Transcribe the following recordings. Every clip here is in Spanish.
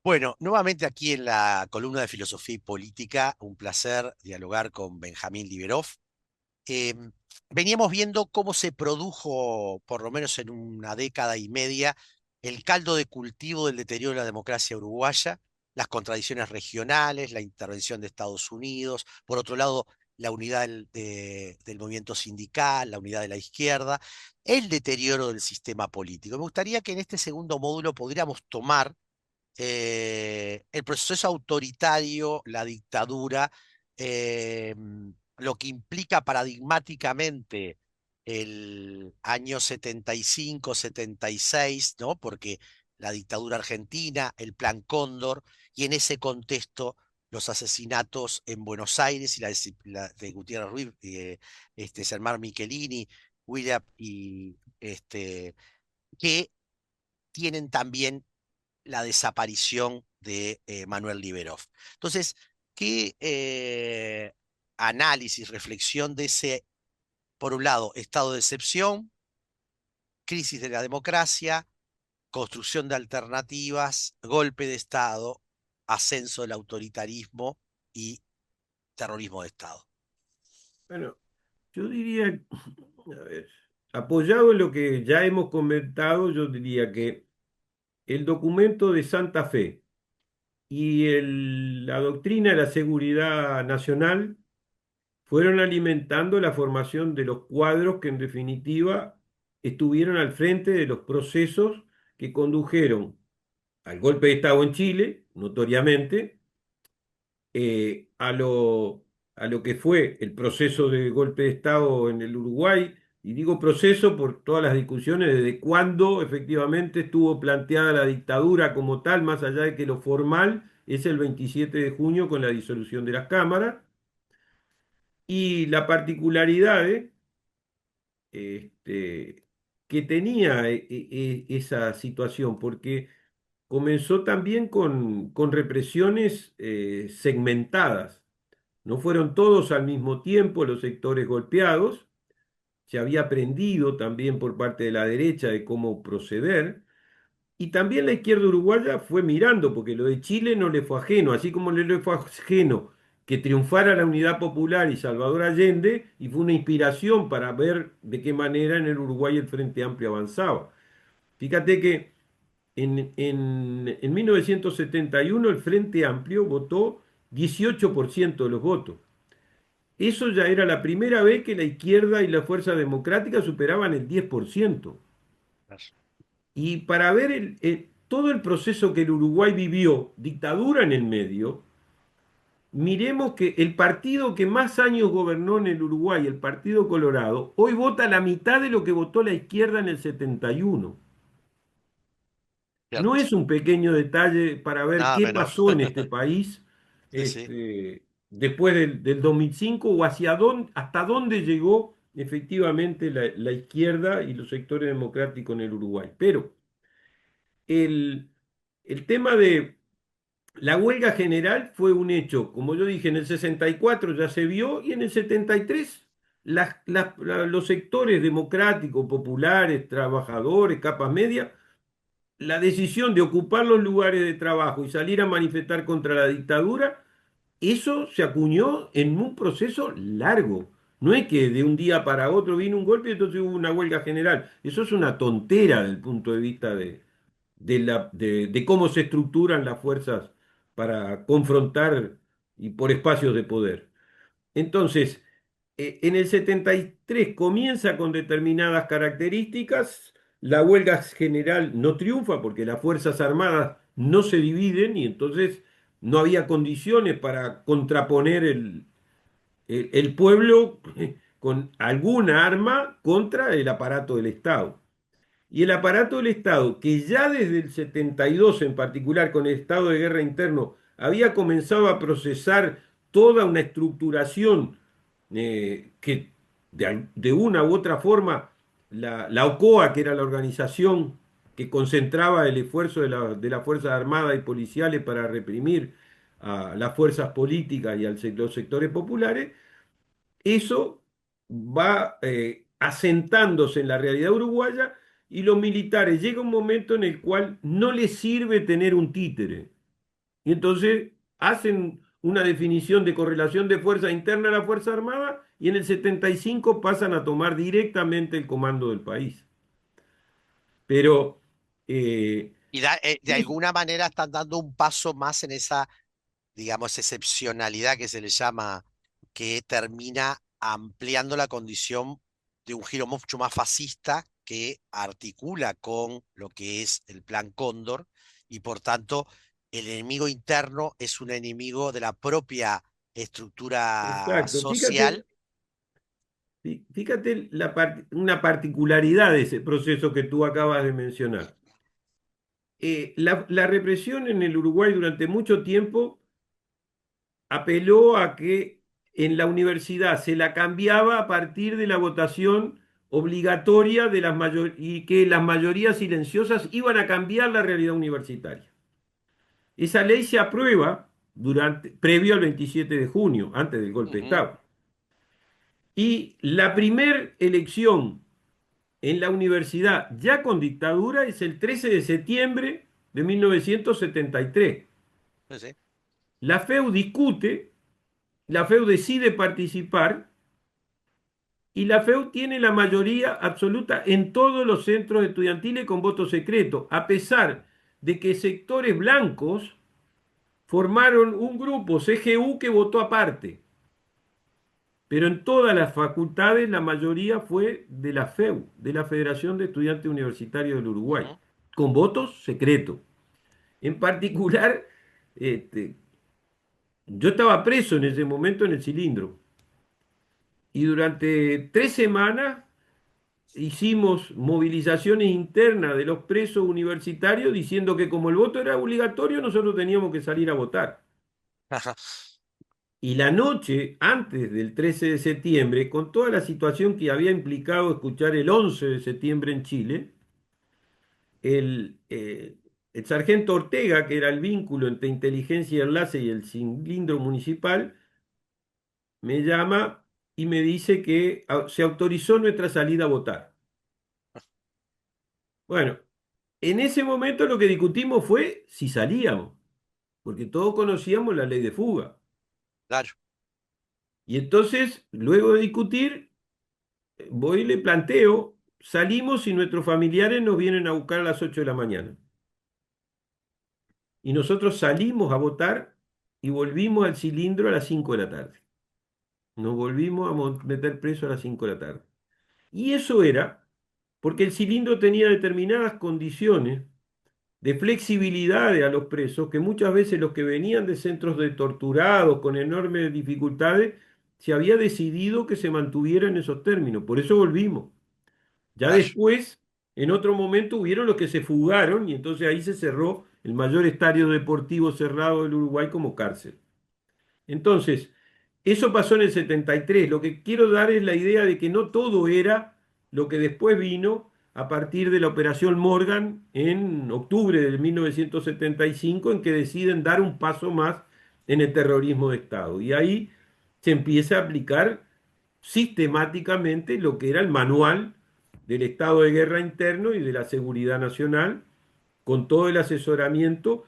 Bueno, nuevamente aquí en la columna de Filosofía y Política, un placer dialogar con Benjamín Liberov. Eh, Veníamos viendo cómo se produjo, por lo menos en una década y media, el caldo de cultivo del deterioro de la democracia uruguaya, las contradicciones regionales, la intervención de Estados Unidos, por otro lado, la unidad del movimiento sindical, la unidad de la izquierda, el deterioro del sistema político. Me gustaría que en este segundo módulo pudiéramos tomar el proceso autoritario, la dictadura, lo que implica paradigmáticamente el año 75, 76, ¿no? Porque la dictadura argentina, el Plan Cóndor, y en ese contexto los asesinatos en Buenos Aires y la de Gutiérrez Ruiz, Germán Michelini, William y que tienen también la desaparición de Manuel Liberov. Entonces, ¿qué análisis, reflexión de ese, por un lado, estado de excepción, crisis de la democracia, construcción de alternativas, golpe de Estado, ascenso del autoritarismo y terrorismo de Estado? Bueno, yo diría, a ver, apoyado en lo que ya hemos comentado, yo diría que el documento de Santa Fe y la doctrina de la seguridad nacional fueron alimentando la formación de los cuadros que en definitiva estuvieron al frente de los procesos que condujeron al golpe de Estado en Chile, notoriamente, eh, a lo, a lo que fue el proceso de golpe de Estado en el Uruguay, y digo proceso por todas las discusiones desde cuándo efectivamente estuvo planteada la dictadura como tal, más allá de que lo formal es el 27 de junio con la disolución de las cámaras, y la particularidad este, que tenía esa situación, porque comenzó también con represiones segmentadas. No fueron todos al mismo tiempo los sectores golpeados, se había aprendido también por parte de la derecha de cómo proceder, y también la izquierda uruguaya fue mirando, porque lo de Chile no le fue ajeno, así como le fue ajeno que triunfara la Unidad Popular y Salvador Allende, y fue una inspiración para ver de qué manera en el Uruguay el Frente Amplio avanzaba. Fíjate que en 1971 el Frente Amplio votó 18% de los votos. Eso ya era la primera vez que la izquierda y la fuerza democrática superaban el 10%. Y para ver todo el proceso que el Uruguay vivió, dictadura en el medio, miremos que el partido que más años gobernó en el Uruguay, el Partido Colorado, hoy vota la mitad de lo que votó la izquierda en el 71. No ¿Cierto? es un pequeño detalle para ver Nada qué menor. pasó en este país Sí, sí. después del 2005 o hasta dónde llegó efectivamente la izquierda y los sectores democráticos en el Uruguay. Pero el, el tema de la huelga general fue un hecho, como yo dije, en el 64 ya se vio y en el 73 los sectores democráticos, populares, trabajadores, capas medias, la decisión de ocupar los lugares de trabajo y salir a manifestar contra la dictadura, eso se acuñó en un proceso largo. No es que de un día para otro vino un golpe y entonces hubo una huelga general. Eso es una tontera desde el punto de vista de cómo se estructuran las fuerzas para confrontar y por espacios de poder. Entonces, en el 73 comienza con determinadas características, la huelga general no triunfa porque las Fuerzas Armadas no se dividen y entonces no había condiciones para contraponer el pueblo con alguna arma contra el aparato del Estado. Y el aparato del Estado, que ya desde el 72 en particular con el estado de guerra interno, había comenzado a procesar toda una estructuración que de una u otra forma la OCOA, que era la organización que concentraba el esfuerzo de las Fuerzas Armadas y Policiales para reprimir a las fuerzas políticas y los sectores populares, eso va asentándose en la realidad uruguaya y los militares llega un momento en el cual no les sirve tener un títere. Y entonces hacen una definición de correlación de fuerza interna a la Fuerza Armada y en el 75 pasan a tomar directamente el comando del país. Pero eh, Y de es- alguna manera están dando un paso más en esa, digamos, excepcionalidad que se le llama, que termina ampliando la condición de un giro mucho más fascista que articula con lo que es el Plan Cóndor y por tanto el enemigo interno es un enemigo de la propia estructura exacto, social. fíjate una particularidad de ese proceso que tú acabas de mencionar. La represión en el Uruguay durante mucho tiempo apeló a que en la universidad se la cambiaba a partir de la votación obligatoria de y que las mayorías silenciosas iban a cambiar la realidad universitaria. Esa ley se aprueba previo al 27 de junio, antes del golpe de Ujú, Estado. Y la primer elección en la universidad ya con dictadura es el 13 de septiembre de 1973. sí, sí, La FEU discute, la FEU decide participar y la FEU tiene la mayoría absoluta en todos los centros estudiantiles con voto secreto, a pesar de que sectores blancos formaron un grupo CGU que votó aparte. Pero en todas las facultades la mayoría fue de la FEU, de la Federación de Estudiantes Universitarios del Uruguay, ujú. con votos secretos. En particular, este, yo estaba preso en ese momento en el Cilindro y durante 3 semanas hicimos movilizaciones internas de los presos universitarios diciendo que como el voto era obligatorio, nosotros teníamos que salir a votar. Y la noche antes del 13 de septiembre, con toda la situación que había implicado escuchar el 11 de septiembre en Chile, el sargento Ortega, que era el vínculo entre inteligencia y enlace y el cilindro municipal, me llama y me dice que se autorizó nuestra salida a votar. Bueno, en ese momento lo que discutimos fue si salíamos, porque todos conocíamos la ley de fuga. Claro. Y entonces, luego de discutir, voy y le planteo, salimos y nuestros familiares nos vienen a buscar a las 8 de la mañana. Y nosotros salimos a votar y volvimos al cilindro a las 5 de la tarde. Nos volvimos a meter preso a las 5 de la tarde. Y eso era porque el cilindro tenía determinadas condiciones de flexibilidad a los presos, que muchas veces los que venían de centros de torturados con enormes dificultades, se había decidido que se mantuviera en esos términos. Por eso volvimos. Ya Claro. después, en otro momento, hubieron los que se fugaron y entonces ahí se cerró el mayor estadio deportivo cerrado del Uruguay como cárcel. Entonces, eso pasó en el 73. Lo que quiero dar es la idea de que no todo era lo que después vino a partir de la Operación Morgan en octubre de 1975, en que deciden dar un paso más en el terrorismo de Estado. Y ahí se empieza a aplicar sistemáticamente lo que era el manual del estado de guerra interno y de la seguridad nacional, con todo el asesoramiento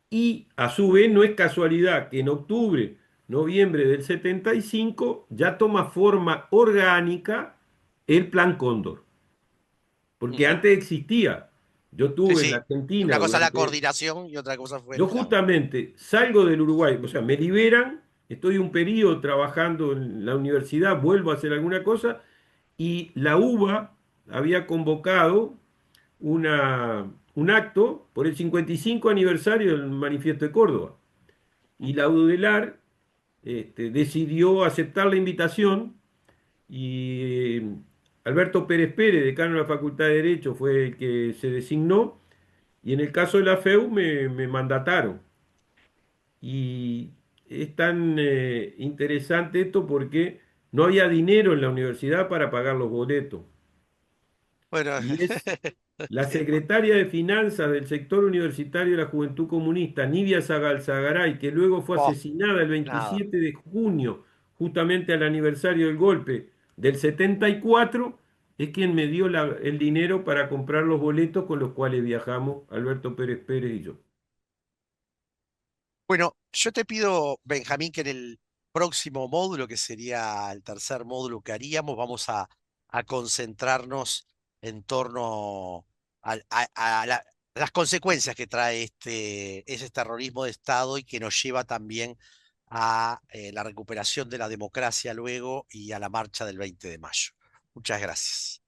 y a su vez no es casualidad que en octubre, noviembre del 75 ya toma forma orgánica el Plan Cóndor, porque Ujú. antes existía. Yo Sí, estuve en la sí. Argentina Una cosa es la durante... coordinación y otra cosa fue el Yo plan. justamente salgo del Uruguay, o sea, me liberan, estoy un periodo trabajando en la universidad, vuelvo a hacer alguna cosa y la UBA había convocado un acto por el 55 aniversario del Manifiesto de Córdoba. Y la UDELAR decidió aceptar la invitación y Alberto Pérez Pérez, decano de la Facultad de Derecho, fue el que se designó y en el caso de la FEU me mandataron. Y es tan interesante esto porque no había dinero en la universidad para pagar los boletos. Bueno, Y es la secretaria de Finanzas del sector universitario de la Juventud Comunista, Nidia Zagalzagaray, que luego fue oh, asesinada el nada. 27 de junio, justamente al aniversario del golpe del 74, es quien me dio el dinero para comprar los boletos con los cuales viajamos Alberto Pérez Pérez y yo. Bueno, yo te pido, Benjamín, que en el próximo módulo, que sería el tercer módulo que haríamos, vamos a concentrarnos en torno a las consecuencias que trae ese terrorismo de Estado y que nos lleva también a la recuperación de la democracia luego y a la marcha del 20 de mayo. Muchas gracias.